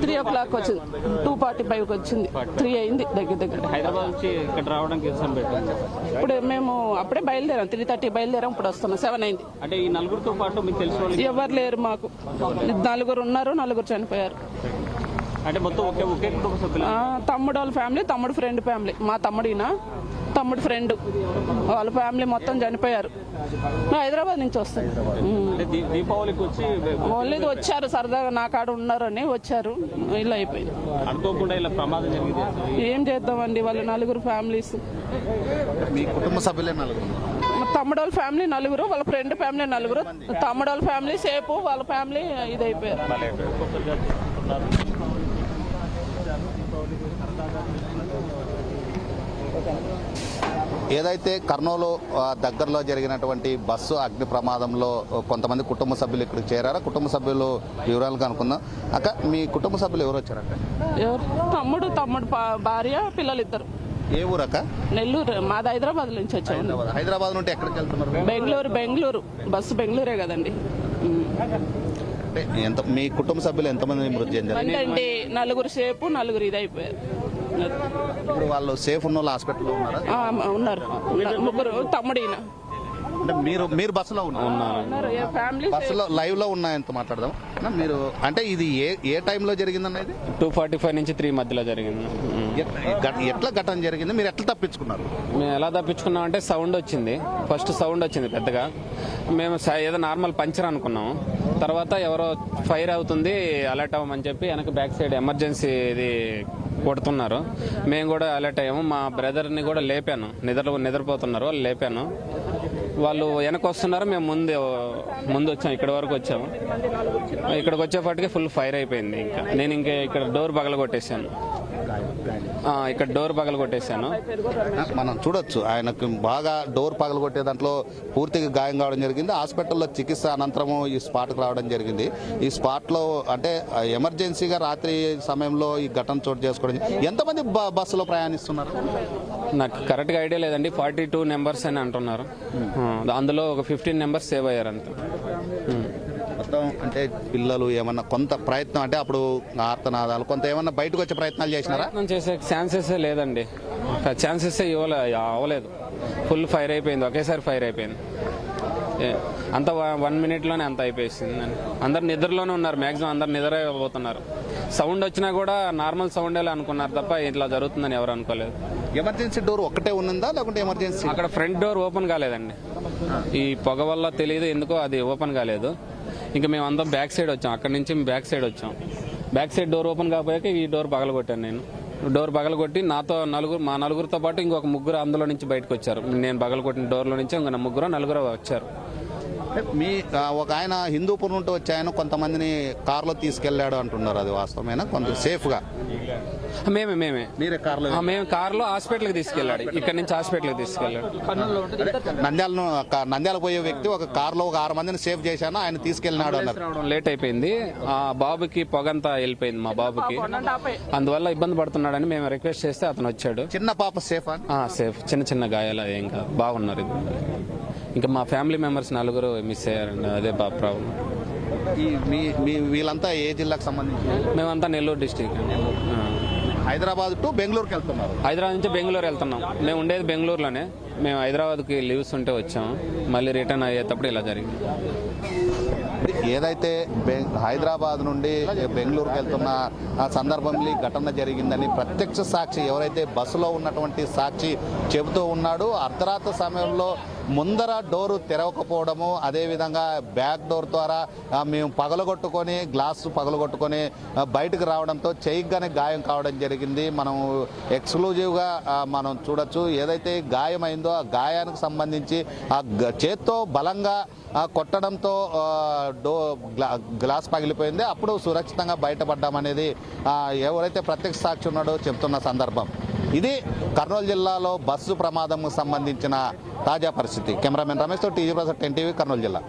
3 o'clock వచ్చింది, 2:45 వచ్చింది, 3 అయింది దగ్గర. హైదరాబాద్ నుంచి ఇక్కడ రావడానికి పెట్టింది. ఇప్పుడు మేము అప్పుడే బయలుదేరాం, 3:30 బయలుదేరాం, ఇప్పుడు వస్తున్నాం, 7 అయింది. అంటే ఈ నలుగురితో పాటు మీకు తెలిసిన వాళ్ళు ఎవరు లేరు మాకు, 4 ఉన్నారు, 4 చనిపోయారు. అంటే మొత్తం ఒకే కుటుంబ సభ్యులు. తమ్ముడు వాళ్ళ ఫ్యామిలీ, తమ్ముడు ఫ్రెండ్ ఫ్యామిలీ, మా తమ్ముడు ఫ్రెండ్ వాళ్ళ ఫ్యామిలీ మొత్తం చనిపోయారు. హైదరాబాద్ నుంచి వస్తారు. దీపావళికి వచ్చి ఓన్లీ వచ్చారు, సరదాగా నా కాడ ఉన్నారని వచ్చారు, ఇలా అయిపోయింది. అనుకోకుండా ఇలా ప్రమాదం జరిగింది. ఏం చేద్దామండి, వాళ్ళు 4 ఫ్యామిలీస్. మీ కుటుంబ సభ్యులే 4? తమ్ముడు వాళ్ళ ఫ్యామిలీ 4, వాళ్ళ ఫ్రెండ్ ఫ్యామిలీ 4, తమ్ముడు వాళ్ళ ఫ్యామిలీ సేపు, వాళ్ళ ఫ్యామిలీ ఇదైపోయారు. ఏదైతే కర్నూలు దగ్గరలో జరిగినటువంటి బస్సు అగ్ని ప్రమాదంలో కొంతమంది కుటుంబ సభ్యులు ఇక్కడికి చేరారా? కుటుంబ సభ్యులు వివరాలు కనుక్కుందాం. అక్క, మీ కుటుంబ సభ్యులు ఎవరు వచ్చారంటే? తమ్ముడు భార్య, పిల్లలు 2. ఏ ఊరక్క? నెల్లూరు. మాది హైదరాబాద్ నుంచి వచ్చాము. హైదరాబాద్ నుండి ఎక్కడికి వెళ్తున్నారు? బెంగళూరు. బస్సు బెంగళూరే కదండి. అంటే మీ కుటుంబ సభ్యులు ఎంతమంది మృతి చెందారు? 4 సేపు, 4 ఇదైపోయారు. ఇప్పుడు వాళ్ళు సేఫ్ ఉన్న వాళ్ళు హాస్పిటల్లో ఉన్నారా? ఉన్నారు, 3. తమ్ముడు ఈయన. అంటే మీరు బస్సులో ఉన్నారు? బస్సులో లైవ్ లో ఉన్నాయంత మాట్లాడదాం. మీరు అంటే ఇది ఏ టైంలో జరిగిందన్న? ఇది 2:45 నుంచి 3 మధ్యలో జరిగింది. ఎట్లా ఘటన జరిగింది? మీరు ఎట్లా తప్పించుకున్నారు? మేము ఎలా తప్పించుకున్నాం అంటే ఫస్ట్ సౌండ్ వచ్చింది పెద్దగా. మేము ఏదో నార్మల్ పంచర్ అనుకున్నాము. తర్వాత ఎవరో ఫైర్ అవుతుంది, అలర్ట్ అవ్వమని చెప్పి వెనక బ్యాక్ సైడ్ ఎమర్జెన్సీ ఇది కొడుతున్నారు. మేము కూడా అలర్ట్ అయ్యాము. మా బ్రదర్ని కూడా లేపాను, నిద్రపోతున్నారు, వాళ్ళు లేపాను. వాళ్ళు వెనక వస్తున్నారు, మేము ముందు వచ్చాము, ఇక్కడ వరకు వచ్చాము. ఇక్కడికి వచ్చేపాటికి ఫుల్ ఫైర్ అయిపోయింది. నేను ఇక్కడ డోర్ పగలగొట్టేశాను. మనం చూడొచ్చు, ఆయనకు బాగా డోర్ పగలగొట్టే దాంట్లో పూర్తిగా గాయం కావడం జరిగింది. హాస్పిటల్లో చికిత్స అనంతరము ఈ స్పాట్కి రావడం జరిగింది. ఈ స్పాట్లో అంటే ఎమర్జెన్సీగా రాత్రి సమయంలో ఈ ఘటన చోటు చేసుకోవడం. ఎంతమంది బస్సులో ప్రయాణిస్తున్నారు? నాకు కరెక్ట్గా ఐడియా లేదండి. 42 నెంబర్స్ అని అంటున్నారు. అందులో ఒక 15 నెంబర్స్ సేవ్ అయ్యారు అంతే. మొత్తం అంటే పిల్లలు ఏమన్నా కొంత ప్రయత్నం, అంటే అప్పుడు ఆర్తనాదాలు కొంత ఏమన్నా బయటకు వచ్చే ప్రయత్నాలు చేసినారా? చేసే ఛాన్సెస్ లేదండి, ఛాన్సెస్ అవ్వలేదు. ఫుల్ ఫైర్ అయిపోయింది, ఒకేసారి ఫైర్ అయిపోయింది. అంత 1 మినిట్లోనే అంత అయిపోయింది. అందరు నిద్రలోనే ఉన్నారు, మ్యాక్సిమం అందరు నిద్రపోతున్నారు. సౌండ్ వచ్చినా కూడా నార్మల్ సౌండ్ అనుకున్నారు తప్ప ఇట్లా జరుగుతుందని ఎవరు అనుకోలేదు. ఎమర్జెన్సీ డోర్ ఒక్కటే ఉన్నదా లేకుంటే ఎమర్జెన్సీ? అక్కడ ఫ్రంట్ డోర్ ఓపెన్ కాలేదండి. ఈ పొగ వల్ల తెలియదు ఎందుకో అది ఓపెన్ కాలేదు. ఇంకా మేము అందరం బ్యాక్ సైడ్ వచ్చాం, అక్కడి నుంచి బ్యాక్ సైడ్ వచ్చాం. బ్యాక్ సైడ్ డోర్ ఓపెన్ కాకపోయాక ఈ డోర్ పగలగొట్టాను నేను. డోర్ పగలగొట్టి నాతో మా నలుగురితో పాటు ఇంకొక 3 అందులో నుంచి బయటకు వచ్చారు. నేను పగలగొట్టిన డోర్లో నుంచి ఇంకొక 4 వచ్చారు. మీ ఒక ఆయన హిందూపూర్ నుండి వచ్చి ఆయన కొంతమందిని కార్లో తీసుకెళ్లాడు అంటున్నారు, అది వాస్తవమేనా? కొంత సేఫ్గా మేము కార్లో హాస్పిటల్కి తీసుకెళ్ళాడు. ఇక్కడ నుంచి హాస్పిటల్కి తీసుకెళ్ళాడు. నంద్యాల పోయే వ్యక్తి ఒక కార్లో ఒక 6 మందిని సేఫ్ చేశాను, ఆయన తీసుకెళ్ళినాడు అన్నారు. లేట్ అయిపోయింది, ఆ బాబుకి పొగంతా వెళ్ళిపోయింది మా బాబుకి, అందువల్ల ఇబ్బంది పడుతున్నాడని మేము రిక్వెస్ట్ చేస్తే అతను వచ్చాడు. చిన్న పాప సేఫ్? సేఫ్, చిన్న గాయాలు ఏం కాదు, బాగున్నారు. ఇంకా మా ఫ్యామిలీ మెంబర్స్ 4 మిస్ అయ్యారండి, అదే ప్రాబ్లం. వీళ్ళంతా ఏ జిల్లాకు సంబంధించి? మేమంతా నెల్లూరు డిస్టిక్. హైదరాబాద్ టు బెంగళూరుకి వెళ్తున్నారు? హైదరాబాద్ నుంచి బెంగళూరు వెళ్తున్నాం. మేము ఉండేది బెంగళూరులోనే. మేము హైదరాబాద్కి లీవ్స్ ఉంటే వచ్చాము, మళ్ళీ రిటర్న్ అయ్యేటప్పుడు ఇలా జరిగింది. ఏదైతే హైదరాబాద్ నుండి బెంగళూరుకి వెళ్తున్న ఆ సందర్భంలో ఘటన జరిగిందని ప్రత్యక్ష సాక్షి ఎవరైతే బస్సులో ఉన్నటువంటి సాక్షి చెబుతూ ఉన్నాడు. అర్ధరాత్రి సమయంలో ముందర డోరు తెరవకపోవడము, అదేవిధంగా బ్యాక్ డోర్ ద్వారా మేము గ్లాసు పగలగొట్టుకొని బయటకు రావడంతో చెయ్యిగానే గాయం కావడం జరిగింది. మనం ఎక్స్క్లూజివ్గా మనం చూడొచ్చు. ఏదైతే గాయమైందో ఆ గాయానికి సంబంధించి ఆ చేత్తో బలంగా కొట్టడంతో గ్లాస్ పగిలిపోయింది. అప్పుడు సురక్షితంగా బయటపడ్డామనేది ఎవరైతే ప్రత్యక్ష సాక్షి ఉన్నాడో చెప్తున్న సందర్భం. ఇది కర్నూలు జిల్లాలో బస్సు ప్రమాదంకు సంబంధించిన తాజా పరిస్థితి. కెమెరామెన్ రమేష్తో టీజీ ప్రసాద్, 10 టీవీ, కర్నూలు జిల్లా.